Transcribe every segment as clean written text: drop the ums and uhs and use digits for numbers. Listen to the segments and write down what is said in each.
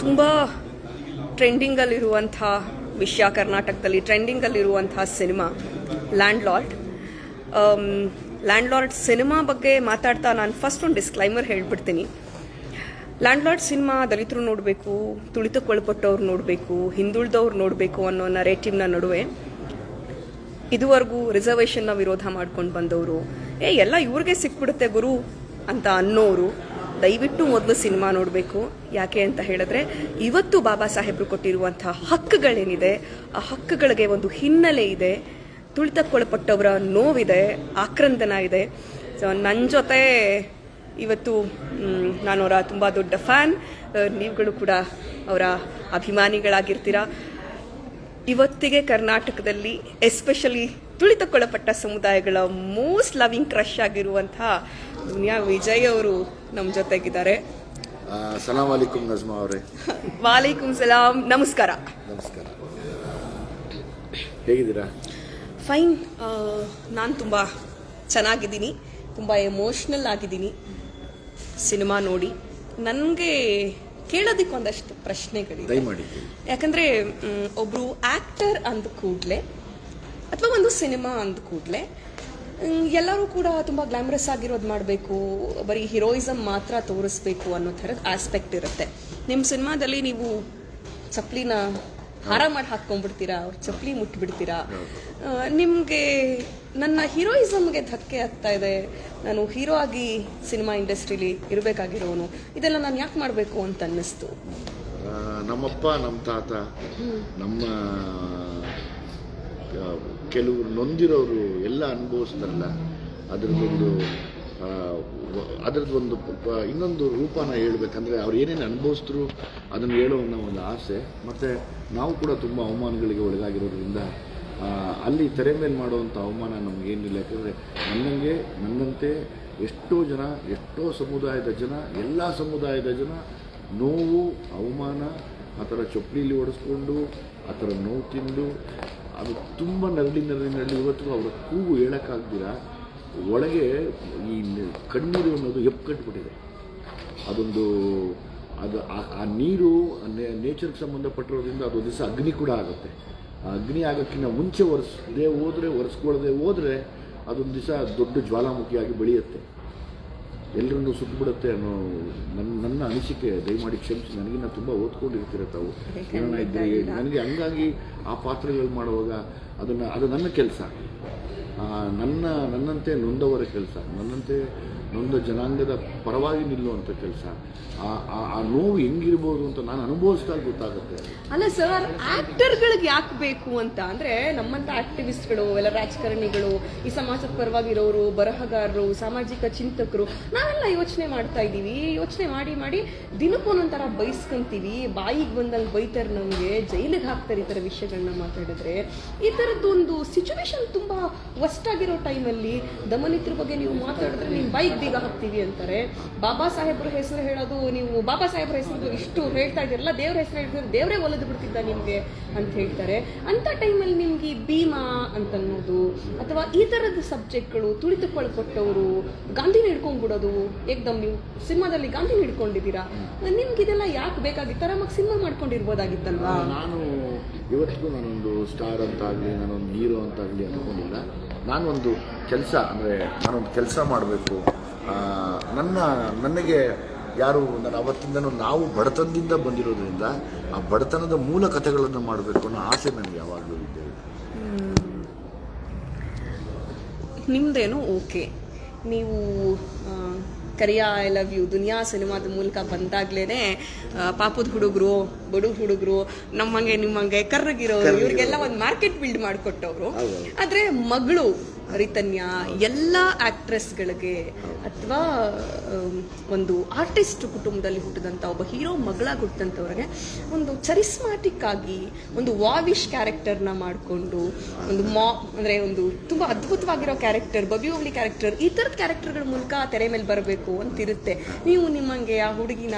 ತುಂಬ ಟ್ರೆಂಡಿಂಗಲ್ಲಿರುವಂಥ ವಿಷಯ, ಕರ್ನಾಟಕದಲ್ಲಿ ಟ್ರೆಂಡಿಂಗಲ್ಲಿರುವಂಥ ಸಿನಿಮಾ ಲ್ಯಾಂಡ್ ಲಾರ್ಡ್ ಸಿನಿಮಾ ಬಗ್ಗೆ ಮಾತಾಡ್ತಾ ನಾನು ಫಸ್ಟ್ ಒಂದು ಡಿಸ್ಕ್ಲೈಮರ್ ಹೇಳ್ಬಿಡ್ತೀನಿ. ಲ್ಯಾಂಡ್ ಲಾರ್ಡ್ ಸಿನಿಮಾ ದಲಿತರು ನೋಡಬೇಕು, ತುಳಿತಕ್ಕೊಳಪಟ್ಟವ್ರು ನೋಡಬೇಕು, ಹಿಂದುಳಿದವ್ರು ನೋಡಬೇಕು ಅನ್ನೋ ನರೇಟಿವ್ನ ನಡುವೆ ಇದುವರೆಗೂ ರಿಸರ್ವೇಷನ್ನ ವಿರೋಧ ಮಾಡ್ಕೊಂಡು ಬಂದವರು, ಎಲ್ಲ ಇವ್ರಿಗೆ ಸಿಕ್ಬಿಡುತ್ತೆ ಗುರು ಅಂತ ಅನ್ನೋರು ದಯವಿಟ್ಟು ಮೊದಲು ಸಿನಿಮಾ ನೋಡಬೇಕು. ಯಾಕೆ ಅಂತ ಹೇಳಿದ್ರೆ ಇವತ್ತು ಬಾಬಾ ಸಾಹೇಬರು ಕೊಟ್ಟಿರುವಂಥ ಹಕ್ಕುಗಳೇನಿದೆ, ಆ ಹಕ್ಕುಗಳಿಗೆ ಒಂದು ಹಿನ್ನೆಲೆ ಇದೆ, ತುಳಿತಕ್ಕೊಳಪಟ್ಟವರ ನೋವಿದೆ, ಆಕ್ರಂದನ ಇದೆ. ಸೊ ನನ್ನ ಜೊತೆ ಇವತ್ತು ನಾನು ಅವರ ತುಂಬ ದೊಡ್ಡ ಫ್ಯಾನ್, ನೀವುಗಳು ಕೂಡ ಅವರ ಅಭಿಮಾನಿಗಳಾಗಿರ್ತೀರ. ಇವತ್ತಿಗೆ ಕರ್ನಾಟಕದಲ್ಲಿ ಎಸ್ಪೆಷಲಿ ತುಳಿತಕ್ಕೊಳಪಟ್ಟ ಸಮುದಾಯಗಳ ಮೋಸ್ಟ್ ಲವಿಂಗ್ ಕ್ರಶ್ ಆಗಿರುವಂಥ ದುನಿಯಾ ವಿಜಯ್ ಅವರು ನಮ್ಮ ಜೊತೆಗಿದ್ದಾರೆ. ಸಲಾಂ ವಾಲೇಕುಂ ನಜ್ಮಾ ಅವರೇ. ವಾಲೇಕುಂ ಸಲಾಂ. ನಮಸ್ಕಾರ. ನಮಸ್ಕಾರ. ಹೇಗಿದ್ದೀರಾ? ಫೈನ್. ನಾನು ತುಂಬ ಚೆನ್ನಾಗಿದ್ದೀನಿ, ತುಂಬ ಎಮೋಷ್ನಲ್ ಆಗಿದ್ದೀನಿ ಸಿನಿಮಾ ನೋಡಿ. ನನಗೆ ಕೇಳೋದಕ್ಕೆ ಒಂದಷ್ಟು ಪ್ರಶ್ನೆಗಳಿದೆ. ಯಾಕಂದರೆ ಒಬ್ಬರು ಆ್ಯಕ್ಟರ್ ಅಂದ ಕೂಡಲೇ ಅಥವಾ ಒಂದು ಸಿನಿಮಾ ಅಂದ ಕೂಡಲೇ ಎಲ್ಲರೂ ಕೂಡ ತುಂಬ ಗ್ಲಾಮರಸ್ ಆಗಿರೋದು ಮಾಡಬೇಕು, ಬರೀ ಹೀರೋಯಿಸಮ್ ಮಾತ್ರ ತೋರಿಸ್ಬೇಕು ಅನ್ನೋ ಥರದ ಆಸ್ಪೆಕ್ಟ್ ಇರುತ್ತೆ. ನಿಮ್ಮ ಸಿನಿಮಾದಲ್ಲಿ ನೀವು ಚಪ್ಪಲಿನ ಹಾರ ಮಾಡಿ ಹಾಕ್ಕೊಂಡ್ಬಿಡ್ತೀರಾ, ಅವ್ರ ಚಪ್ಪಲಿ ಮುಟ್ಬಿಡ್ತೀರಾ. ನಿಮಗೆ ನನ್ನ ಹೀರೋಯಿಸಮ್ಗೆ ಧಕ್ಕೆ ಆಗ್ತಾ ಇದೆ, ನಾನು ಹೀರೋ ಆಗಿ ಸಿನಿಮಾ ಇಂಡಸ್ಟ್ರೀಲಿ ಇರಬೇಕಾಗಿರೋನು, ಇದೆಲ್ಲ ನಾನು ಯಾಕೆ ಮಾಡಬೇಕು ಅಂತ ಅನ್ನಿಸ್ತು. ನಮ್ಮಪ್ಪ, ನಮ್ಮ ತಾತ, ನಮ್ಮ ಕೆಲವರು ನೊಂದಿರೋರು ಎಲ್ಲ ಅನುಭವಿಸ್ತಾರಲ್ಲ, ಅದರದ್ದೊಂದು ಇನ್ನೊಂದು ರೂಪನ ಹೇಳ್ಬೇಕಂದ್ರೆ ಅವ್ರು ಏನೇನು ಅನುಭವಿಸಿದ್ರು ಅದನ್ನು ಹೇಳೋ ಅನ್ನೋ ಒಂದು ಆಸೆ. ಮತ್ತು ನಾವು ಕೂಡ ತುಂಬ ಅವಮಾನಗಳಿಗೆ ಒಳಗಾಗಿರೋದ್ರಿಂದ ಅಲ್ಲಿ ತೆರೆ ಮೇಲೆ ಮಾಡುವಂಥ ಅವಮಾನ ನಮಗೇನಿಲ್ಲ. ಯಾಕಂದರೆ ನನ್ನಂತೆ ಎಷ್ಟೋ ಜನ, ಎಷ್ಟೋ ಸಮುದಾಯದ ಜನ, ಎಲ್ಲ ಸಮುದಾಯದ ಜನ ನೋವು, ಅವಮಾನ, ಆ ಥರ ಚಪ್ಪಲಿಲಿ ಓಡಿಸ್ಕೊಂಡು ಆ ಥರ ನೋವು ತಿಂದು ಅದು ತುಂಬ ನರಳಿ ಇವತ್ತಿಗೂ ಅವರ ಕೂಗು ಹೇಳೋಕ್ಕಾಗ್ದಿರ ಒಳಗೆ ಈ ಕಣ್ಣೀರು ಅನ್ನೋದು ಎಪ್ಕಟ್ಬಿಟ್ಟಿದೆ. ಆ ನೀರು ನೇಚರ್ಗೆ ಸಂಬಂಧಪಟ್ಟಿರೋದ್ರಿಂದ ಅದೊಂದು ದಿವಸ ಅಗ್ನಿ ಕೂಡ ಆಗುತ್ತೆ. ಆ ಅಗ್ನಿ ಆಗೋಕ್ಕಿಂತ ಮುಂಚೆ ಒರೆಸ್ಕೊಳ್ಳದೆ ಹೋದರೆ ಅದೊಂದು ದಿವಸ ದೊಡ್ಡ ಜ್ವಾಲಾಮುಖಿಯಾಗಿ ಬೆಳೆಯುತ್ತೆ, ಎಲ್ಲರನ್ನೂ ಸುಟ್ಟುಬಿಡುತ್ತೆ ಅನ್ನೋ ನನ್ನ ಅನಿಸಿಕೆ. ದಯಮಾಡಿ ಕ್ಷಮಿಸಿ, ನನಗಿನ್ನ ತುಂಬ ಓದ್ಕೊಂಡಿರ್ತೀರ ತಾವು, ಏನೋ ಇದ್ದರೆ ನನಗೆ ಹಂಗಾಗಿ ಆ ಪಾತ್ರಗಳು ಮಾಡುವಾಗ ಅದು ನನ್ನ ಕೆಲಸ, ನನ್ನಂತೆ ನೊಂದವರ ಕೆಲಸ, ನನ್ನಂತೆ ನೊಂದ ಜನಾಂಗದ ಪರವಾಗಿ ನಿಲ್ಲುವಂಥ ಕೆಲಸ. ಆ ನೋವು ಹೆಂಗಿರ್ಬೋದು ಅಂತ ನಾನು ಅನುಭವಿಸಿದಾಗ ಗೊತ್ತಾಗುತ್ತೆ. ಅಲ್ಲ ಸರ್, ಆಕ್ಟರ್ಗಳಿಗೆ ಯಾಕೆ ಬೇಕು ಅಂತ ಅಂದರೆ, ನಮ್ಮಂಥ ಆಕ್ಟಿವಿಸ್ಟ್ಗಳು, ಎಲ್ಲ ರಾಜಕಾರಣಿಗಳು, ಈ ಸಮಾಜದ ಪರವಾಗಿರೋರು, ಬರಹಗಾರರು, ಸಾಮಾಜಿಕ ಚಿಂತಕರು, ನಾವೆಲ್ಲ ಯೋಚನೆ ಮಾಡ್ತಾ ಇದ್ದೀವಿ. ಯೋಚನೆ ಮಾಡಿ ದಿನಕ್ಕೊಂದೊಂಥರ ಬೈಸ್ಕೊಂತೀವಿ, ಬಾಯಿಗೆ ಬಂದಲ್ಲಿ ಬೈತಾರೆ, ನಮಗೆ ಜೈಲಿಗೆ ಹಾಕ್ತಾರೆ ಈ ಥರ ವಿಷಯಗಳನ್ನ ಮಾತಾಡಿದ್ರೆ. ಈ ಥರದ್ದೊಂದು ಸಿಚುವೇಶನ್ ತುಂಬ ವರ್ಸ್ಟ್ ಆಗಿರೋ ಟೈಮಲ್ಲಿ ದಮನಿತರ ಬಗ್ಗೆ ನೀವು ಮಾತಾಡಿದ್ರೆ ನಿಮ್ಮ ಬೈಕ್ ಬೀಗ ಹಾಕ್ತೀವಿ ಅಂತಾರೆ. ಬಾಬಾ ಸಾಹೇಬ್ರ ಹೆಸರು ಹೇಳೋದು, ನೀವು ಬಾಬಾ ಸಾಹೇಬ್ರ ಹೆಸರು ಇಷ್ಟು ಹೇಳ್ತಾ ಇದ್ದೀರಲ್ಲ, ದೇವ್ರ ಹೆಸರು ಹೇಳ್ತಿದ್ರೆ ದೇವರೇ ಒಲಿದು ಬಿಡ್ತಿದ್ದ ನಿಮಗೆ ಅಂತ ಹೇಳ್ತಾರೆ. ಅಂಥ ಟೈಮಲ್ಲಿ ನಿಮ್ಗೆ ಭೀಮಾ ಅಂತ ಅನ್ನೋದು ಅಥವಾ ಈ ಥರದ ಸಬ್ಜೆಕ್ಟ್ಗಳು, ತುಳಿತಕ್ಕೊಳಪಟ್ಟವರು, ಗಾಂಧಿನ ಹಿಡ್ಕೊಂಡ್ಬಿಡೋದು, ಏಕ್ದಮ್ ನೀವು ಸಿನಿಮಾದಲ್ಲಿ ಗಾಂಧಿನ ಹಿಡ್ಕೊಂಡಿದ್ದೀರಾ, ನಿಮ್ಗೆ ಇದೆಲ್ಲ ಯಾಕೆ ಬೇಕಾಗಿತ್ತು? ಆರಾಮಾಗಿ ಸಿನಿಮಾ ಮಾಡ್ಕೊಂಡಿರ್ಬೋದಾಗಿತ್ತಲ್ವಾ? ನಾನು ಇವತ್ತಿಗೂ ನಾನೊಂದು ಸ್ಟಾರ್ ಅಂತಾಗಲಿ, ನಾನೊಂದು ಹೀರೋ ಅಂತಾಗಲಿ ಅಂದ್ಕೊಂಡಿಲ್ಲ. ನಾನೊಂದು ಕೆಲಸ ಅಂದರೆ ನಾನೊಂದು ಕೆಲಸ ಮಾಡಬೇಕು. ನನಗೆ ಯಾರು ನಾನು ಅವತ್ತಿಂದನೂ ನಾವು ಬಡತನದಿಂದ ಬಂದಿರೋದ್ರಿಂದ ಆ ಬಡತನದ ಮೂಲ ಕಥೆಗಳನ್ನು ಮಾಡಬೇಕು ಅನ್ನೋ ಆಸೆ ನನಗೆ ಯಾವಾಗಲೂ ಇದ್ದೇ ಇದೆ. ನಿಮ್ಮದೇನು ಓಕೆ, ನೀವು ಕರಿಯಾ ಐ ಲವ್ ಯು ದುನಿಯಾ ಸಿನಿಮಾದ ಮೂಲಕ ಬಂದಾಗ್ಲೇ ಪಾಪದ ಹುಡುಗರು, ಬಡವ್ರ ಹುಡುಗರು, ನಮ್ಮಂಗೆ ನಿಮ್ಮಂಗೆ ಕರ್ರಗಿರೋರು, ಇವ್ರಿಗೆಲ್ಲ ಒಂದು ಮಾರ್ಕೆಟ್ ಬಿಲ್ಡ್ ಮಾಡಿಕೊಟ್ಟವರು. ಆದರೆ ಮಗಳು ರಿತನ್ಯಾ ಎಲ್ಲ ಆಕ್ಟ್ರೆಸ್ಗಳಿಗೆ ಅಥವಾ ಒಂದು ಆರ್ಟಿಸ್ಟ್ ಕುಟುಂಬದಲ್ಲಿ ಹುಟ್ಟಿದಂಥ ಒಬ್ಬ ಹೀರೋ ಮಗಳಾಗಿ ಹುಟ್ಟಿದಂಥವ್ರಿಗೆ ಒಂದು ಚರಿಸ್ಮ್ಯಾಟಿಕ್ ಆಗಿ ಒಂದು ವಾವಿಶ್ ಕ್ಯಾರೆಕ್ಟರ್ನ ಮಾಡಿಕೊಂಡು ಒಂದು ಅಂದರೆ ಒಂದು ತುಂಬ ಅದ್ಭುತವಾಗಿರೋ ಕ್ಯಾರೆಕ್ಟರ್, ಬಬಿಯೋಗ್ಲಿ ಕ್ಯಾರೆಕ್ಟರ್, ಈ ಥರದ ಕ್ಯಾರೆಕ್ಟರ್ಗಳ ಮೂಲಕ ತೆರೆ ಮೇಲೆ ಬರಬೇಕು ಅಂತಿರುತ್ತೆ. ನೀವು ನಿಮ್ಮಂಗೆ ಆ ಹುಡುಗಿನ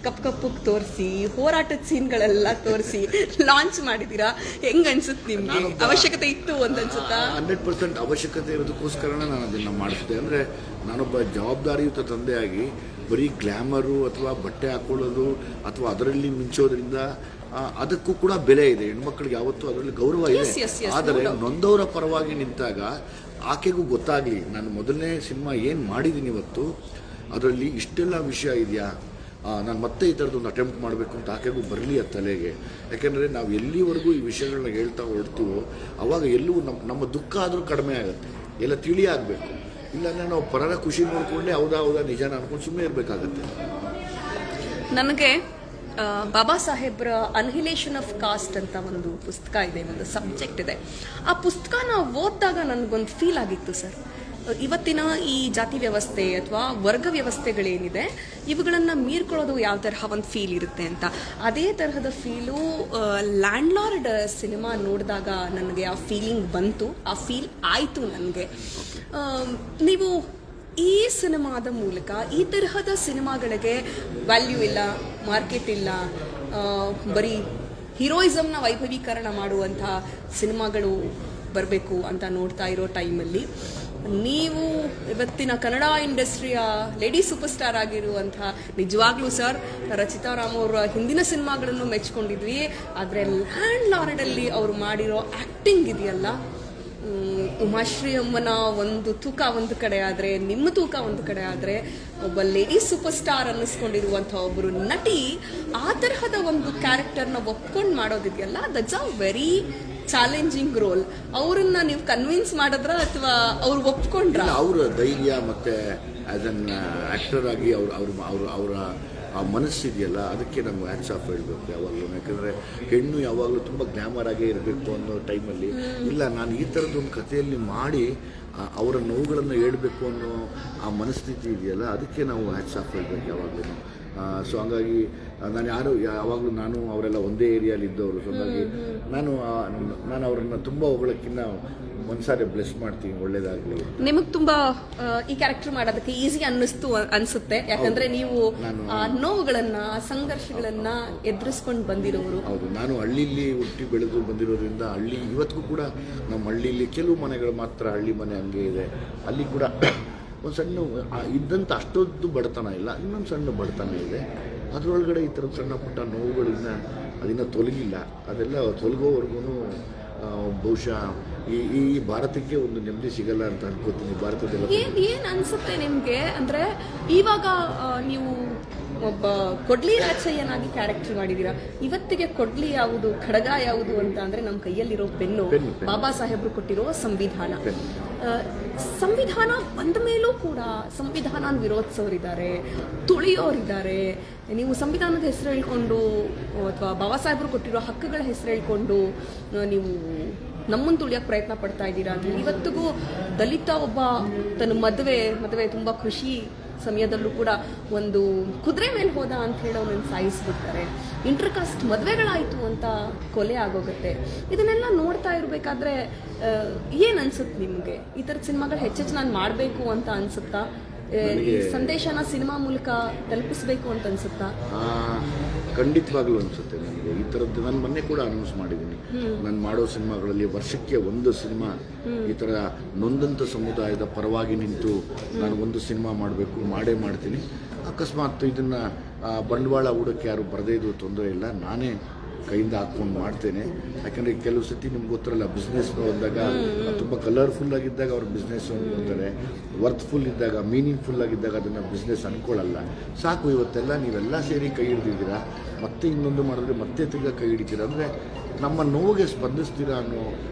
ಕಪ್ಪಗೆ ತೋರಿಸಿ ಹೋರಾಟದ ಸೀನ್ಗಳೆಲ್ಲ ತೋರಿಸಿ ಲಾಂಚ್ ಮಾಡಿದ್ದೀರಾ. ಹೆಂಗ್ ಅನ್ಸುತ್ತೆ ನಿಮ್ಗೆ? ಅವಶ್ಯಕತೆ ಇತ್ತು ಅಂತ ಅನ್ಸುತ್ತಾ? 100% ಅವಶ್ಯಕತೆ ಇರೋದಕ್ಕೋಸ್ಕರನೇ ನಾನು ಅದನ್ನು ಮಾಡಿಸಿದೆ. ಅಂದರೆ ನಾನೊಬ್ಬ ಜವಾಬ್ದಾರಿಯುತ ತಂದೆಯಾಗಿ ಬರೀ ಗ್ಲ್ಯಾಮರು ಅಥವಾ ಬಟ್ಟೆ ಹಾಕೊಳ್ಳೋದು ಅಥವಾ ಅದರಲ್ಲಿ ಮಿಂಚೋದ್ರಿಂದ ಅದಕ್ಕೂ ಕೂಡ ಬೆಲೆ ಇದೆ. ಹೆಣ್ಮಕ್ಳಿಗೆ ಯಾವತ್ತೂ ಅದರಲ್ಲಿ ಗೌರವ ಇದೆ. ಆದರೆ ನೊಂದವರ ಪರವಾಗಿ ನಿಂತಾಗ ಆಕೆಗೂ ಗೊತ್ತಾಗಲಿ, ನಾನು ಮೊದಲನೇ ಸಿನಿಮಾ ಏನು ಮಾಡಿದ್ದೀನಿ ಇವತ್ತು ಅದರಲ್ಲಿ ಇಷ್ಟೆಲ್ಲ ವಿಷಯ ಇದೆಯಾ, ನಾನು ಮತ್ತೆ ಈ ಥರದ್ದೊಂದು ಅಟೆಂಪ್ಟ್ ಮಾಡಬೇಕು ಅಂತ ಆಕೆಗೂ ಬರಲಿ ಆ ತಲೆಗೆ. ಯಾಕೆಂದರೆ ನಾವು ಎಲ್ಲಿವರೆಗೂ ಈ ವಿಷಯಗಳನ್ನ ಹೇಳ್ತಾ ಹೊರಡ್ತೀವೋ ಅವಾಗ ಎಲ್ಲೂ ನಮ್ಮ ದುಃಖ ಆದರೂ ಕಡಿಮೆ ಆಗುತ್ತೆ, ಎಲ್ಲ ತಿಳಿಯಾಗಬೇಕು. ಇಲ್ಲಾಂದರೆ ನಾವು ಪರರ ಖುಷಿ ನೋಡಿಕೊಂಡೇ ಹೌದಾ ನಿಜಾನ ಅನ್ಕೊಂಡು ಸುಮ್ಮನೆ ಇರಬೇಕಾಗತ್ತೆ. ನನಗೆ ಬಾಬಾ ಸಾಹೇಬ್ರ ಅನ್ಹಿಲೇಷನ್ ಆಫ್ ಕಾಸ್ಟ್ ಅಂತ ಒಂದು ಪುಸ್ತಕ ಇದೆ, ಒಂದು ಸಬ್ಜೆಕ್ಟ್ ಇದೆ. ಆ ಪುಸ್ತಕನ ಓದಿದಾಗ ನನಗೊಂದು ಫೀಲ್ ಆಗಿತ್ತು ಸರ್, ಇವತ್ತಿನ ಈ ಜಾತಿ ವ್ಯವಸ್ಥೆ ಅಥವಾ ವರ್ಗ ವ್ಯವಸ್ಥೆಗಳೇನಿದೆ ಇವುಗಳನ್ನು ಮೀರ್ಕೊಳ್ಳೋದು ಯಾವ ತರಹ ಒಂದು ಫೀಲ್ ಇರುತ್ತೆ ಅಂತ. ಅದೇ ತರಹದ ಫೀಲು ಲ್ಯಾಂಡ್ ಲಾರ್ಡ್ ಸಿನಿಮಾ ನೋಡಿದಾಗ ನನಗೆ ಆ ಫೀಲಿಂಗ್ ಬಂತು, ಆ ಫೀಲ್ ಆಯಿತು ನನಗೆ. ನೀವು ಈ ಸಿನಿಮಾದ ಮೂಲಕ ಈ ತರಹದ ಸಿನಿಮಾಗಳಿಗೆ ವ್ಯಾಲ್ಯೂ ಇಲ್ಲ, ಮಾರ್ಕೆಟ್ ಇಲ್ಲ, ಬರೀ ಹೀರೋಯಿಸಮ್ನ ವೈಭವೀಕರಣ ಮಾಡುವಂಥ ಸಿನಿಮಾಗಳು ಬರಬೇಕು ಅಂತ ನೋಡ್ತಾ ಇರೋ ಟೈಮಲ್ಲಿ ನೀವು ಇವತ್ತಿನ ಕನ್ನಡ ಇಂಡಸ್ಟ್ರಿಯ ಲೇಡಿ ಸೂಪರ್ ಸ್ಟಾರ್ ಆಗಿರುವಂಥ ನಿಜವಾಗ್ಲೂ ಸರ್ ರಚಿತಾ ರಾಮ್ ಅವರ ಹಿಂದಿನ ಸಿನಿಮಾಗಳನ್ನು ಮೆಚ್ಕೊಂಡಿದ್ವಿ, ಆದರೆ ಲ್ಯಾಂಡ್ ಲಾರ್ಡಲ್ಲಿ ಅವರು ಮಾಡಿರೋ ಆ್ಯಕ್ಟಿಂಗ್ ಇದೆಯಲ್ಲ, ಉಮಾಶ್ರೀ ಅಮ್ಮನ ಒಂದು ತೂಕ ಒಂದು ಕಡೆ ಆದರೆ ನಿಮ್ಮ ತೂಕ ಒಂದು ಕಡೆ ಆದರೆ ಒಬ್ಬ ಲೇಡಿ ಸೂಪರ್ ಸ್ಟಾರ್ ಅನ್ನಿಸ್ಕೊಂಡಿರುವಂಥ ಒಬ್ಬರು ನಟಿ ಆ ತರಹದ ಒಂದು ಕ್ಯಾರೆಕ್ಟರ್ನ ಒಪ್ಕೊಂಡು ಮಾಡೋದಿದೆಯಲ್ಲ, that's a very challenging role. ಅವರನ್ನ ನೀವು ಕನ್ವಿನ್ಸ್ ಮಾಡಿದ್ರ ಅಥವಾ ಅವ್ರು ಒಪ್ಕೊಂಡ್ರ? ಅವರ ಧೈರ್ಯ ಮತ್ತೆ ಆಸ್ ಅನ್ ಆಕ್ಟರ್ ಆಗಿ ಅವರ ಆ ಮನಸ್ಸಿದೆಯಲ್ಲ ಅದಕ್ಕೆ ನಮ್ಗೆ ಹ್ಯಾಟ್ಸ್ ಆಫ್ ಹೇಳಬೇಕು ಯಾವಾಗಲೂ. ಯಾಕಂದರೆ ಹೆಣ್ಣು ಯಾವಾಗಲೂ ತುಂಬ ಗ್ಲ್ಯಾಮರ್ ಆಗೇ ಇರಬೇಕು ಅನ್ನೋ ಟೈಮಲ್ಲಿ ಇಲ್ಲ, ನಾನು ಈ ಥರದ್ದೊಂದು ಕಥೆಯಲ್ಲಿ ಮಾಡಿ ಅವರ ನೋವುಗಳನ್ನು ಹೇಳಬೇಕು ಅನ್ನೋ ಆ ಮನಸ್ಥಿತಿ ಇದೆಯಲ್ಲ ಅದಕ್ಕೆ ನಾವು ಹ್ಯಾಟ್ಸ್ ಆಫ್ ಹೇಳಬೇಕು ಯಾವಾಗಲೂ. ಸೊ ಹಂಗಾಗಿ ಯಾವಾಗಲೂ ನಾನು ಅವರೆಲ್ಲ ಒಂದೇ ಏರಿಯಾಲಿ ಇದ್ದವರು. ಸೊ ಹಾಗಾಗಿ ನಾನು ಅವರನ್ನು ತುಂಬ ಹೊಗಳಕ್ಕಿಂತ ಒಂದ್ಸಾರಿ ಬ್ಲೆಸ್ ಮಾಡ್ತೀನಿ, ಒಳ್ಳೇದಾಗಲಿ. ನಿಮಗೆ ತುಂಬ ಈ ಕ್ಯಾರೆಕ್ಟರ್ ಮಾಡೋದಕ್ಕೆ ಈಸಿ ಅನಿಸುತ್ತೆ, ಯಾಕಂದ್ರೆ ನೀವು ನೋವುಗಳನ್ನ ಸಂಘರ್ಷಗಳನ್ನ ಎದುರಿಸ್ಕೊಂಡು ಬಂದಿರೋರು. ಹೌದು, ನಾನು ಹಳ್ಳಿಲಿ ಹುಟ್ಟಿ ಬೆಳೆದು ಬಂದಿರೋದ್ರಿಂದ ಇವತ್ತಿಗೂ ಕೂಡ ನಮ್ಮ ಹಳ್ಳಿಲಿ ಕೆಲವು ಮನೆಗಳು ಮಾತ್ರ ಹಳ್ಳಿ ಮನೆ ಹಂಗೆ ಇದೆ. ಅಲ್ಲಿ ಕೂಡ ಒಂದು ಸಣ್ಣ ಇದ್ದಂಥ ಅಷ್ಟೊಂದು ಬಡತನ ಇಲ್ಲ, ಇನ್ನೊಂದು ಸಣ್ಣ ಬಡತನ ಇದೆ. ಅದರೊಳಗಡೆ ಈ ಥರದ ಸಣ್ಣ ಪುಟ್ಟ ನೋವುಗಳಿಂದ ಅದನ್ನು ತೊಲಗಿಲ್ಲ. ಅದೆಲ್ಲ ತೊಲಗೋವರೆಗೂ ಬಹುಶಃ ಈ ಭಾರತಕ್ಕೆ ಒಂದು ನೆಮ್ಮದಿ ಸಿಗಲ್ಲ ಅಂತ ಅನ್ಕೋತೀನಿ. ಭಾರತದಲ್ಲಿ ಏನು ಅನ್ಸುತ್ತೆ ನಿಮಗೆ ಅಂದರೆ ಇವಾಗ ನೀವು ಒಬ್ಬ ಕೊಡ್ಲಿ ರಾಚಯ್ಯನಾಗಿ ಕ್ಯಾರೆಕ್ಟರ್ ಮಾಡಿದ್ದೀರಾ, ಇವತ್ತಿಗೆ ಕೊಡ್ಲಿ ಯಾವುದು ಖಡ್ಗ ಯಾವುದು ಅಂತ ಅಂದರೆ ನಮ್ಮ ಕೈಯಲ್ಲಿರೋ ಪೆನ್ನು ಬಾಬಾ ಸಾಹೇಬರು ಕೊಟ್ಟಿರೋ ಸಂವಿಧಾನ. ಸಂವಿಧಾನ ಬಂದ ಮೇಲೂ ಕೂಡ ಸಂವಿಧಾನ ವಿರೋಧಿಸೋರಿದ್ದಾರೆ, ತುಳಿಯೋರಿದ್ದಾರೆ. ನೀವು ಸಂವಿಧಾನದ ಹೆಸರು ಹೇಳ್ಕೊಂಡು ಅಥವಾ ಬಾಬಾ ಸಾಹೇಬರು ಕೊಟ್ಟಿರೋ ಹಕ್ಕುಗಳ ಹೆಸರು ಹೇಳ್ಕೊಂಡು ನೀವು ನಮ್ಮನ್ನು ತುಳಿಯೋಕೆ ಪ್ರಯತ್ನ ಪಡ್ತಾ ಇದ್ದೀರಾ ಅಂದರೆ ಇವತ್ತಿಗೂ ದಲಿತ ಒಬ್ಬ ತನ್ನ ಮದುವೆ ತುಂಬ ಖುಷಿ ಸಮಯದಲ್ಲೂ ಕೂಡ ಒಂದು ಕುದುರೆ ಮೇಲೆ ಹೋದ ಅಂತ ಹೇಳಿ ಅವನನ್ನು ಸಾಯಿಸ್ಬಿಡ್ತಾರೆ. ಇಂಟರ್ಕಾಸ್ಟ್ ಮದುವೆಗಳಾಯಿತು ಅಂತ ಕೊಲೆ ಆಗೋಗುತ್ತೆ. ಇದನ್ನೆಲ್ಲ ನೋಡ್ತಾ ಇರಬೇಕಾದ್ರೆ ಏನು ಅನ್ಸುತ್ತೆ ನಿಮಗೆ? ಈ ಥರದ ಸಿನಿಮಾಗಳು ಹೆಚ್ಚೆಚ್ಚು ನಾನು ಮಾಡಬೇಕು ಅಂತ ಅನ್ಸುತ್ತಾ? ಈ ಸಂದೇಶನ ಸಿನಿಮಾ ಮೂಲಕ ತಲುಪಿಸ್ಬೇಕು ಅಂತ ಅನ್ಸುತ್ತಾ? ಖಂಡಿತವಾಗ್ಲೂ ಅನಿಸುತ್ತೆ ನನಗೆ. ಈ ಥರದ್ದು ನಾನು ಮೊನ್ನೆ ಕೂಡ ಅನೌನ್ಸ್ ಮಾಡಿದ್ದೀನಿ, ನಾನು ಮಾಡೋ ಸಿನಿಮಾಗಳಲ್ಲಿ ವರ್ಷಕ್ಕೆ ಒಂದು ಸಿನಿಮಾ ಈ ಥರ ನೊಂದಂಥ ಸಮುದಾಯದ ಪರವಾಗಿ ನಿಂತು ನಾನು ಒಂದು ಸಿನಿಮಾ ಮಾಡೇ ಮಾಡ್ತೀನಿ. ಅಕಸ್ಮಾತ್ ಇದನ್ನು ಬಂಡವಾಳ ಹೂಡೋಕ್ಕೆ ಯಾರು ಬರದೇ ಇದ್ರೂ ತೊಂದರೆ ಇಲ್ಲ, ನಾನೇ ಕೈಯಿಂದ ಹಾಕ್ಕೊಂಡು ಮಾಡ್ತೇನೆ. ಯಾಕಂದರೆ ಕೆಲವು ಸತಿ ನಿಮ್ಗೆ ಗೊತ್ತಿರಲ್ಲ, ಬಿಸ್ನೆಸ್ ಅಂದಾಗ ತುಂಬ ಕಲರ್ಫುಲ್ ಆಗಿದ್ದಾಗ ಅವ್ರ ಬಿಸ್ನೆಸ್ ಅಂದ್ಕೊಳ್ತಾರೆ, ವರ್ತ್ಫುಲ್ ಇದ್ದಾಗ ಮೀನಿಂಗ್ಫುಲ್ ಆಗಿದ್ದಾಗ ಅದನ್ನು ಬಿಸ್ನೆಸ್ ಅಂದ್ಕೊಳ್ಳಲ್ಲ. ಸಾಕು, ಇವತ್ತೆಲ್ಲ ನೀವೆಲ್ಲ ಸೇರಿ ಕೈ ಹಿಡಿದಿದ್ದೀರಾ, ಮತ್ತೆ ಇನ್ನೊಂದು ಮಾಡಿದ್ರೆ ಮತ್ತೆ ತಿರ್ಗಾ ಕೈ ಹಿಡಿತೀರಾ ಅಂದರೆ ನಮ್ಮ ನೋವಿಗೆ ಸ್ಪಂದಿಸ್ತೀರಾ ಅನ್ನೋ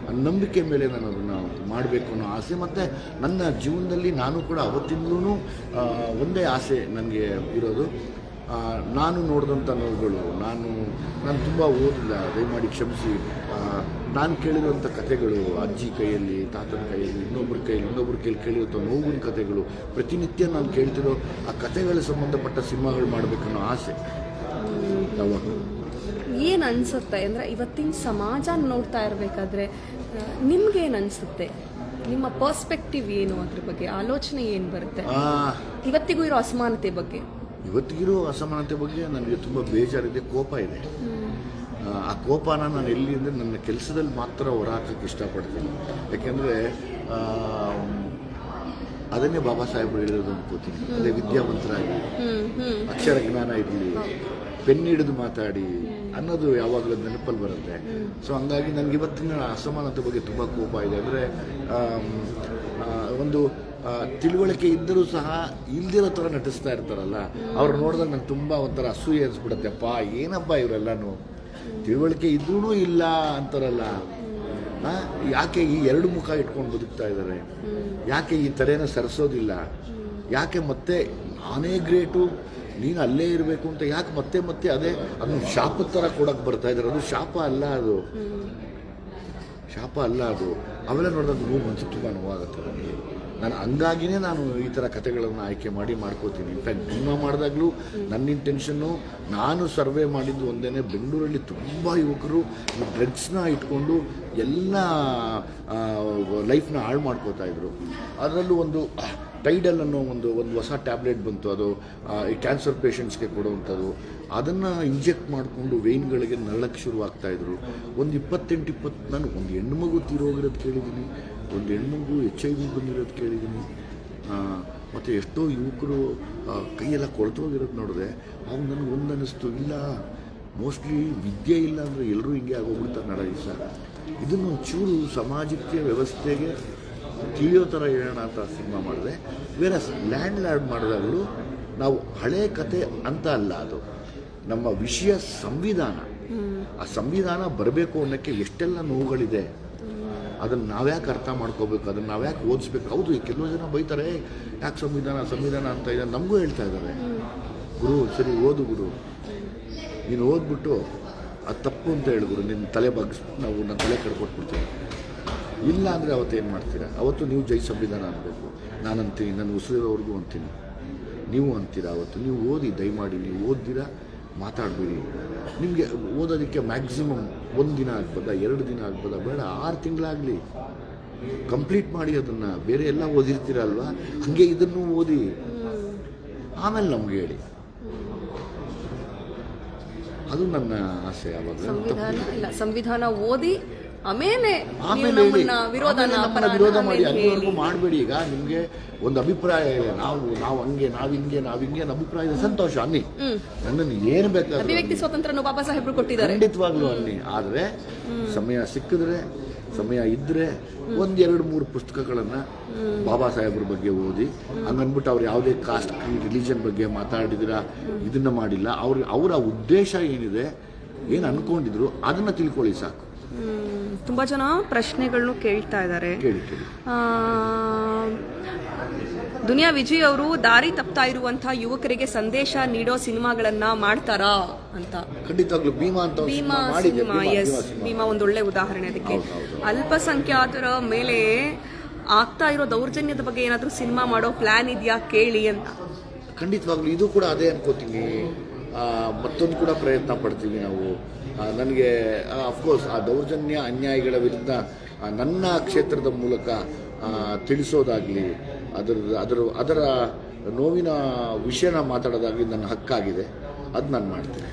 ನಂಬಿಕೆ ಮೇಲೆ ನಾನು ಅದನ್ನು ಮಾಡಬೇಕು ಅನ್ನೋ ಆಸೆ. ಮತ್ತು ನನ್ನ ಜೀವನದಲ್ಲಿ ನಾನು ಕೂಡ ಅವತ್ತಿಂದಲೂ ಒಂದೇ ಆಸೆ ನನಗೆ ಇರೋದು, ನಾನು ನೋಡಿದಂಥ ನೋವುಗಳು, ನಾನು ತುಂಬ ಓದಿಲ್ಲ, ದಯಮಾಡಿ ಕ್ಷಮಿಸಿ. ನಾನು ಕೇಳಿರುವಂಥ ಕಥೆಗಳು, ಅಜ್ಜಿ ಕೈಯಲ್ಲಿ, ತಾತನ ಕೈಯಲ್ಲಿ, ಇನ್ನೊಬ್ಬರ ಕೈಯಲ್ಲಿ ಕೇಳಿರುವಂಥ ನೋವಿನ ಕಥೆಗಳು, ಪ್ರತಿನಿತ್ಯ ನಾನು ಕೇಳ್ತಿರೋ ಆ ಕಥೆಗಳಿಗೆ ಸಂಬಂಧಪಟ್ಟ ಸಿನಿಮಾಗಳು ಮಾಡಬೇಕನ್ನೋ ಆಸೆ. ಏನು ಅನಿಸುತ್ತೆ ಅಂದರೆ ಇವತ್ತಿನ ಸಮಾಜ ನೋಡ್ತಾ ಇರಬೇಕಾದ್ರೆ ನಿಮ್ಗೇನು ಅನಿಸುತ್ತೆ? ನಿಮ್ಮ ಪರ್ಸ್ಪೆಕ್ಟಿವ್ ಏನು ಅದ್ರ ಬಗ್ಗೆ? ಆಲೋಚನೆ ಏನು ಬರುತ್ತೆ ಇವತ್ತಿಗೂ ಇರೋ ಅಸಮಾನತೆ ಬಗ್ಗೆ? ಇವತ್ತಿಗಿರೋ ಅಸಮಾನತೆ ಬಗ್ಗೆ ನನಗೆ ತುಂಬ ಬೇಜಾರಿದೆ, ಕೋಪ ಇದೆ. ಆ ಕೋಪನ ನಾನು ಎಲ್ಲಿ ಅಂದರೆ ನನ್ನ ಕೆಲಸದಲ್ಲಿ ಮಾತ್ರ ಹೊರಹಾಕಕ್ಕೆ ಇಷ್ಟಪಡ್ತೀನಿ. ಯಾಕೆಂದರೆ ಅದನ್ನೇ ಬಾಬಾ ಸಾಹೇಬರು ಹೇಳಿರೋದು ಅನ್ಕೋತೀನಿ. ಅದೇ ವಿದ್ಯಾವಂತರಾಗಿ, ಅಕ್ಷರ ಜ್ಞಾನ ಇರಲಿ, ಪೆನ್ ಹಿಡಿದು ಮಾತಾಡಿ ಅನ್ನೋದು ಯಾವಾಗಲೂ ನೆನಪಲ್ಲಿ ಬರುತ್ತೆ. ಸೊ ಹಂಗಾಗಿ ನನಗೆ ಇವತ್ತಿನ ಅಸಮಾನತೆ ಬಗ್ಗೆ ತುಂಬ ಕೋಪ ಇದೆ. ಅಂದರೆ ಒಂದು ತಿಳುವಳಿಕೆ ಇದ್ದರೂ ಸಹ ಇಲ್ದಿರೋ ಥರ ನಟಿಸ್ತಾ ಇರ್ತಾರಲ್ಲ, ಅವ್ರು ನೋಡಿದಾಗ ನಂಗೆ ತುಂಬ ಒಂಥರ ಅಸೂಯೆ ಅನಿಸ್ಬಿಡುತ್ತೆಪ್ಪ, ಏನಪ್ಪ ಇವರೆಲ್ಲನೂ ತಿಳುವಳಿಕೆ ಇದ್ರೂ ಇಲ್ಲ ಅಂತಾರಲ್ಲ. ಯಾಕೆ ಈ ಎರಡು ಮುಖ ಇಟ್ಕೊಂಡು ಬದುಕ್ತಾ ಇದ್ದಾರೆ? ಯಾಕೆ ಈ ತಲೆನ ಸರಿಸೋದಿಲ್ಲ? ಯಾಕೆ ಮತ್ತೆ ನಾನೇ ಗ್ರೇಟು, ನೀನು ಅಲ್ಲೇ ಇರಬೇಕು ಅಂತ ಯಾಕೆ ಮತ್ತೆ ಮತ್ತೆ ಅದೇ ಅದನ್ನು ಶಾಪದ ಥರ ಕೊಡೋಕ್ಕೆ ಬರ್ತಾ ಇದ್ದಾರೆ? ಅದು ಶಾಪ ಅಲ್ಲ, ಅದು ಶಾಪ ಅಲ್ಲ. ಅದು ಅವೆಲ್ಲ ನೋಡಿದಾಗ ನೋವು ಮನಸ್ಸು ತುಂಬ ನೋವಾಗುತ್ತೆ ನನಗೆ. ನಾನು ಹಂಗಾಗಿನೇ ನಾನು ಈ ಥರ ಕಥೆಗಳನ್ನು ಆಯ್ಕೆ ಮಾಡಿ ಮಾಡ್ಕೋತೀನಿ. ಇನ್ಫ್ಯಾಕ್ಟ್ ಸಿನಿಮಾ ಮಾಡಿದಾಗಲೂ ನನ್ನ ಇಂಟೆನ್ಷನ್ನು, ನಾನು ಸರ್ವೆ ಮಾಡಿದ್ದು ಒಂದೇ, ಬೆಂಗಳೂರಲ್ಲಿ ತುಂಬ ಯುವಕರು ಡ್ರಗ್ಸ್ನ ಇಟ್ಕೊಂಡು ಎಲ್ಲ ಲೈಫ್ನ ಹಾಳು ಮಾಡ್ಕೋತಾ ಇದ್ರು. ಅದರಲ್ಲೂ ಒಂದು ಟೈಡಲ್ ಅನ್ನೋ ಒಂದು ಹೊಸ ಟ್ಯಾಬ್ಲೆಟ್ ಬಂತು, ಅದು ಈ ಕ್ಯಾನ್ಸರ್ ಪೇಷಂಟ್ಸ್ಗೆ ಕೊಡುವಂಥದ್ದು. ಅದನ್ನು ಇಂಜೆಕ್ಟ್ ಮಾಡಿಕೊಂಡು ವೇನ್ಗಳಿಗೆ ನರಳಕ್ಕೆ ಶುರುವಾಗ್ತಾಯಿದ್ರು. ಒಂದು 28-20 ನಾನು ಒಂದು ಹೆಣ್ಮಗು ತೀರೋಗಿರೋದು ಕೇಳಿದ್ದೀನಿ, ಒಂದು ಹೆಣ್ಮಗು HIV ಬಂದಿರೋದು ಕೇಳಿದ್ದೀನಿ, ಮತ್ತು ಎಷ್ಟೋ ಯುವಕರು ಕೈಯೆಲ್ಲ ಕೊಳ್ತೋಗಿರೋದು ನೋಡಿದೆ. ಅವಾಗ ನನಗೆ ಒಂದು ಅನ್ನಿಸ್ತು, ಇಲ್ಲ ಮೋಸ್ಟ್ಲಿ ವಿದ್ಯೆ ಇಲ್ಲ ಅಂದರೆ ಎಲ್ಲರೂ ಹಿಂಗೆ ಆಗೋಗ್ಬಿಡ್ತಾರೆ ನಡ ದಿವಸ. ಇದನ್ನು ಒಂಚೂರು ಸಮಾಜಕ್ಕೆ, ವ್ಯವಸ್ಥೆಗೆ ತಿಳಿಯೋ ಥರ ಹೇಳೋಣ ಅಂತ ಸಿನಿಮಾ ಮಾಡಿದೆ. ಬೇರೆ ಲ್ಯಾಂಡ್ ಲಾರ್ಡ್ ಮಾಡಿದಾಗಲೂ ನಾವು ಹಳೆ ಕತೆ ಅಂತ ಅಲ್ಲ, ಅದು ನಮ್ಮ ವಿಷಯ ಸಂವಿಧಾನ. ಆ ಸಂವಿಧಾನ ಬರಬೇಕು ಅನ್ನೋಕ್ಕೆ ಎಷ್ಟೆಲ್ಲ ನೋವುಗಳಿದೆ, ಅದನ್ನು ನಾವ್ಯಾಕೆ ಅರ್ಥ ಮಾಡ್ಕೋಬೇಕು, ಅದನ್ನು ನಾವ್ಯಾಕೆ ಓದಿಸ್ಬೇಕು? ಹೌದು, ಈ ಕೆಲವು ಜನ ಬೈತಾರೆ, ಯಾಕೆ ಸಂವಿಧಾನ ಅಂತ ಇದೆ. ನಮಗೂ ಹೇಳ್ತಾ ಇದ್ದಾರೆ, ಗುರು ಸರಿ ಓದು ಗುರು, ನೀನು ಓದ್ಬಿಟ್ಟು ಅದು ತಪ್ಪು ಅಂತ ಹೇಳಿ ಗುರು, ನಿನ್ನ ತಲೆ ಬಗ್ಗಿಸ್ಬಿಟ್ಟು ನಾವು ನನ್ನ ತಲೆ ಕಡ್ಕೊಟ್ಬಿಡ್ತೀವಿ. ಇಲ್ಲ ಅಂದರೆ ಅವತ್ತೇನು ಮಾಡ್ತೀರಾ? ಅವತ್ತು ನೀವು ಜೈ ಸಂವಿಧಾನ ಅನ್ನಬೇಕು. ನಾನು ಅಂತೀನಿ, ನನ್ನ ಉಸಿರೋವರೆಗೂ ಅಂತೀನಿ, ನೀವು ಅಂತೀರಾ. ಅವತ್ತು ನೀವು ಓದಿ, ದಯಮಾಡಿ ನೀವು ಓದ್ದಿರಾ ಮಾತಾಡಬೇಡಿ. ನಿಮಗೆ ಓದೋದಕ್ಕೆ ಮ್ಯಾಕ್ಸಿಮಮ್ 1 ದಿನ ಆಗ್ಬೋದಾ, 2 ದಿನ ಆಗ್ಬೋದಾ, ಬೇಡ 6 ತಿಂಗಳಾಗಲಿ, ಕಂಪ್ಲೀಟ್ ಮಾಡಿ ಅದನ್ನು. ಬೇರೆ ಎಲ್ಲ ಓದಿರ್ತೀರಲ್ವ, ಹಾಗೆ ಇದನ್ನು ಓದಿ, ಆಮೇಲೆ ನಮ್ಗೆ ಹೇಳಿ. ಅದು ನನ್ನ ಆಸೆ. ಯಾವಾಗ ಸಂವಿಧಾನ ಓದಿ ಆಮೇಲೆ ವಿರೋಧ ಮಾಡಿ ಅಲ್ಲಿವರೆಗೂ ಮಾಡಬೇಡಿ. ಈಗ ನಿಮಗೆ ಒಂದು ಅಭಿಪ್ರಾಯ ಇದೆ, ನಾವು ಹಂಗೆ, ನಾವಿಂಗೆ ಅನ್ನೋ ಅಭಿಪ್ರಾಯ ಇದೆ, ಸಂತೋಷ ಅನ್ನಿ, ನನ್ನನ್ನು ಏನು ಬೇಕಾದ್ರೆ ಅಭಿವ್ಯಕ್ತಿ ಸ್ವಾತಂತ್ರ್ಯ ಬಾಬಾ ಸಾಹೇಬರು ಕೊಟ್ಟಿದ್ದಾರೆ, ಖಂಡಿತವಾಗ್ಲೂ ಅನ್ನಿ. ಆದರೆ ಸಮಯ ಸಿಕ್ಕಿದ್ರೆ, ಸಮಯ ಇದ್ದರೆ 1-2-3 ಪುಸ್ತಕಗಳನ್ನು ಬಾಬಾ ಸಾಹೇಬ್ರ ಬಗ್ಗೆ ಓದಿ. ಹಂಗನ್ಬಿಟ್ಟು ಅವ್ರು ಯಾವುದೇ ಕಾಸ್ಟ್, ರಿಲಿಜನ್ ಬಗ್ಗೆ ಮಾತಾಡಿದಿರ, ಇದನ್ನು ಮಾಡಿಲ್ಲ. ಅವರ ಉದ್ದೇಶ ಏನಿದೆ, ಏನು ಅಂದ್ಕೊಂಡಿದ್ರು ಅದನ್ನು ತಿಳ್ಕೊಳ್ಳಿ ಸಾಕು. ತುಂಬ ಜನ ಪ್ರಶ್ನೆಗಳನ್ನು ಕೇಳ್ತಾ ಇದ್ದಾರೆ. ದುನಿಯಾ ವಿಜಯ್ ಅವರು ದಾರಿ ತಪ್ತಾ ಇರುವಂತಹ ಯುವಕರಿಗೆ ಸಂದೇಶ ನೀಡೋ ಸಿನಿಮಾಗಳನ್ನ ಮಾಡ್ತಾರಾ ಅಂತ. ಖಂಡಿತವಾಗ್ಲೂ ಭೀಮಾ ಒಂದೊಳ್ಳೆ ಉದಾಹರಣೆ ಅದಕ್ಕೆ. ಅಲ್ಪಸಂಖ್ಯಾತರ ಮೇಲೆ ಆಗ್ತಾ ಇರೋ ದೌರ್ಜನ್ಯದ ಬಗ್ಗೆ ಏನಾದರೂ ಸಿನಿಮಾ ಮಾಡೋ ಪ್ಲಾನ್ ಇದೆಯಾ ಕೇಳಿ ಅಂತ. ಖಂಡಿತವಾಗ್ಲೂ ಇದು ಕೂಡ ಅದೇ ಅನ್ಕೋತೀನಿ. ಮತ್ತೊಂದು ಕೂಡ ಪ್ರಯತ್ನ ಪಡ್ತೀವಿ ನಾವು. ನನಗೆ ಅಫ್ಕೋರ್ಸ್ ಆ ದೌರ್ಜನ್ಯ ಅನ್ಯಾಯಗಳ ವಿರುದ್ಧ ನನ್ನ ಕ್ಷೇತ್ರದ ಮೂಲಕ ತಿಳಿಸೋದಾಗಲಿ, ಅದರ ನೋವಿನ ವಿಷಯನ ಮಾತಾಡೋದಾಗಲಿ ನನ್ನ ಹಕ್ಕಾಗಿದೆ. ಅದು ನಾನು ಮಾಡ್ತೀನಿ.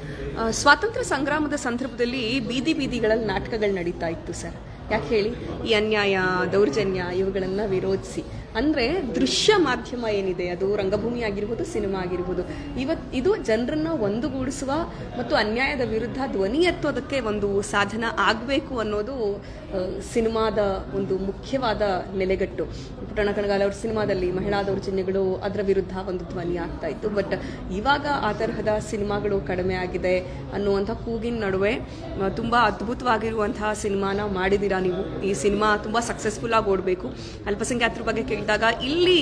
ಸ್ವಾತಂತ್ರ್ಯ ಸಂಗ್ರಾಮದ ಸಂದರ್ಭದಲ್ಲಿ ಬೀದಿಗಳಲ್ಲಿ ನಾಟಕಗಳು ನಡೀತಾ ಇತ್ತು ಸರ್. ಯಾಕೆ ಹೇಳಿ? ಈ ಅನ್ಯಾಯ, ದೌರ್ಜನ್ಯ ಇವುಗಳನ್ನು ವಿರೋಧಿಸಿ. ಅಂದರೆ ದೃಶ್ಯ ಮಾಧ್ಯಮ ಏನಿದೆ, ಅದು ರಂಗಭೂಮಿ ಆಗಿರ್ಬೋದು, ಸಿನಿಮಾ ಆಗಿರ್ಬೋದು, ಇದು ಜನರನ್ನು ಒಂದುಗೂಡಿಸುವ ಮತ್ತು ಅನ್ಯಾಯದ ವಿರುದ್ಧ ಧ್ವನಿ ಎತ್ತೋದಕ್ಕೆ ಒಂದು ಸಾಧನ ಆಗಬೇಕು ಅನ್ನೋದು ಸಿನಿಮಾದ ಒಂದು ಮುಖ್ಯವಾದ ನೆಲೆಗಟ್ಟು. ಪುಟ್ಟಣ್ಣ ಕಣಗಾಲ್ ಅವ್ರ ಸಿನಿಮಾದಲ್ಲಿ ಮಹಿಳಾ ದೌರ್ಜನ್ಯಗಳು ಅದರ ವಿರುದ್ಧ ಒಂದು ಧ್ವನಿ ಆಗ್ತಾ ಇತ್ತು. ಬಟ್ ಇವಾಗ ಆ ತರಹದ ಸಿನಿಮಾಗಳು ಕಡಿಮೆ ಆಗಿದೆ ಅನ್ನುವಂಥ ಕೂಗಿನ ನಡುವೆ ತುಂಬ ಅದ್ಭುತವಾಗಿರುವಂತಹ ಸಿನಿಮಾನ ಮಾಡಿದ್ದೀರಾ ನೀವು. ಈ ಸಿನಿಮಾ ತುಂಬ ಸಕ್ಸಸ್ಫುಲ್ ಆಗಿ ಓಡಬೇಕು. ಅಲ್ಪಸಂಖ್ಯಾತರ ಬಗ್ಗೆ ಕೇಳಿದಾಗ ಇಲ್ಲಿ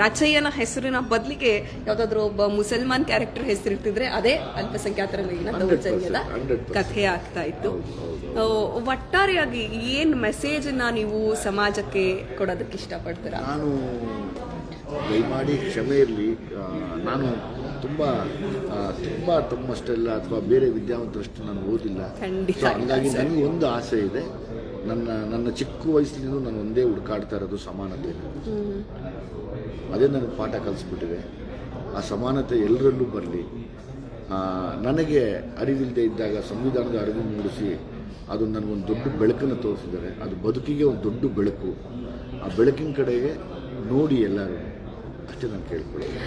ರಾಚಯ್ಯನ ಹೆಸರಿನ ಬದಲಿಗೆ ಯಾವುದಾದ್ರೂ ಒಬ್ಬ ಮುಸಲ್ಮಾನ್ ಕ್ಯಾರೆಕ್ಟರ್ ಹೆಸರಿಟ್ಟಿದ್ರೆ ಅದೇ ಅಲ್ಪಸಂಖ್ಯಾತರ ಮೇಲಿನ ದೌರ್ಜನ್ಯದ ಕಥೆ ಆಗ್ತಾ ಇತ್ತು. ಒಟ್ಟಾರೆಯಾಗಿ ಏನು ಮೆಸೇಜನ್ನ ನೀವು ಸಮಾಜಕ್ಕೆ ಕೊಡೋದಕ್ಕೆ ಇಷ್ಟಪಡ್ತೀರಾ? ನಾನು ದಯಮಾಡಿ ಕ್ಷಮೆ ಇರಲಿ, ನಾನು ತುಂಬ ತಮ್ಮಷ್ಟೆಲ್ಲ ಬೇರೆ ವಿದ್ಯಾವಂತರಷ್ಟು ನಾನು ಓದಿಲ್ಲ. ಹಾಗಾಗಿ ನನಗೆ ಒಂದು ಆಸೆ ಇದೆ. ನನ್ನ ಚಿಕ್ಕ ವಯಸ್ಸಿನಿಂದ ನಾನು ಒಂದೇ ಹುಡುಕಾಡ್ತಾ ಇರೋದು ಸಮಾನತೆ. ಅದೇ ನನಗೆ ಪಾಠ ಕಲಿಸ್ಬಿಟ್ಟಿದೆ. ಆ ಸಮಾನತೆ ಎಲ್ಲರಲ್ಲೂ ಬರಲಿ. ನನಗೆ ಅರಿವಿಲ್ಲದೆ ಇದ್ದಾಗ ಸಂವಿಧಾನದ ಅರಿವು ಮೂಡಿಸಿ ಅದು ನನಗೊಂದು ದೊಡ್ಡ ಬೆಳಕನ್ನು ತೋರಿಸಿದ್ದಾರೆ. ಅದು ಬದುಕಿಗೆ ಒಂದು ದೊಡ್ಡ ಬೆಳಕು. ಆ ಬೆಳಕಿನ ಕಡೆಗೆ ನೋಡಿ ಎಲ್ಲರೂ, ಅಷ್ಟೇ ನಾನು ಕೇಳ್ಕೊಳ್ಳೋದು.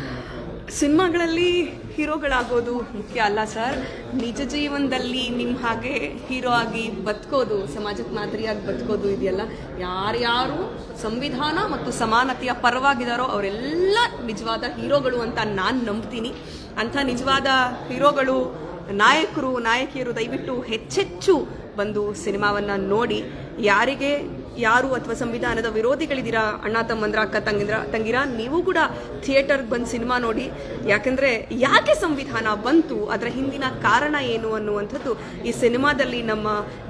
ಸಿನಿಮಾಗಳಲ್ಲಿ ಹೀರೋಗಳಾಗೋದು ಮುಖ್ಯ ಅಲ್ಲ ಸರ್. ನಿಜ ಜೀವನದಲ್ಲಿ ನಿಮ್ಮ ಹಾಗೆ ಹೀರೋ ಆಗಿ ಬದುಕೋದು, ಸಮಾಜಕ್ಕೆ ಮಾದರಿಯಾಗಿ ಬದುಕೋದು ಇದೆಯಲ್ಲ, ಯಾರ್ಯಾರು ಸಂವಿಧಾನ ಮತ್ತು ಸಮಾನತೆಯ ಪರವಾಗಿದ್ದಾರೋ ಅವರೆಲ್ಲ ನಿಜವಾದ ಹೀರೋಗಳು ಅಂತ ನಾನು ನಂಬ್ತೀನಿ. ಅಂಥ ನಿಜವಾದ ಹೀರೋಗಳು, ನಾಯಕರು, ನಾಯಕಿಯರು ದಯವಿಟ್ಟು ಹೆಚ್ಚೆಚ್ಚು ಬಂದು ಸಿನಿಮಾವನ್ನು ನೋಡಿ. ಯಾರಿಗೆ ಯಾರು ಅಥವಾ ಸಂವಿಧಾನದ ವಿರೋಧಿಗಳಿದ್ದೀರಾ, ಅಣ್ಣ ತಮ್ಮಂದ್ರ, ಅಕ್ಕ ತಂಗಿರ, ನೀವು ಕೂಡ ಥಿಯೇಟರ್ಗೆ ಬಂದು ಸಿನಿಮಾ ನೋಡಿ. ಯಾಕೆ ಸಂವಿಧಾನ ಬಂತು, ಅದರ ಹಿಂದಿನ ಕಾರಣ ಏನು ಅನ್ನುವಂಥದ್ದು ಈ ಸಿನಿಮಾದಲ್ಲಿ ನಮ್ಮ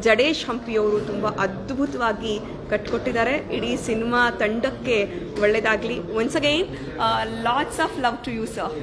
ಜಡೇಶ್ ಹಂಪಿಯವರು ತುಂಬ ಅದ್ಭುತವಾಗಿ ಕಟ್ಕೊಟ್ಟಿದ್ದಾರೆ. ಇಡೀ ಸಿನಿಮಾ ತಂಡಕ್ಕೆ ಒಳ್ಳೆಯದಾಗಲಿ. Once again lots of love to you sir.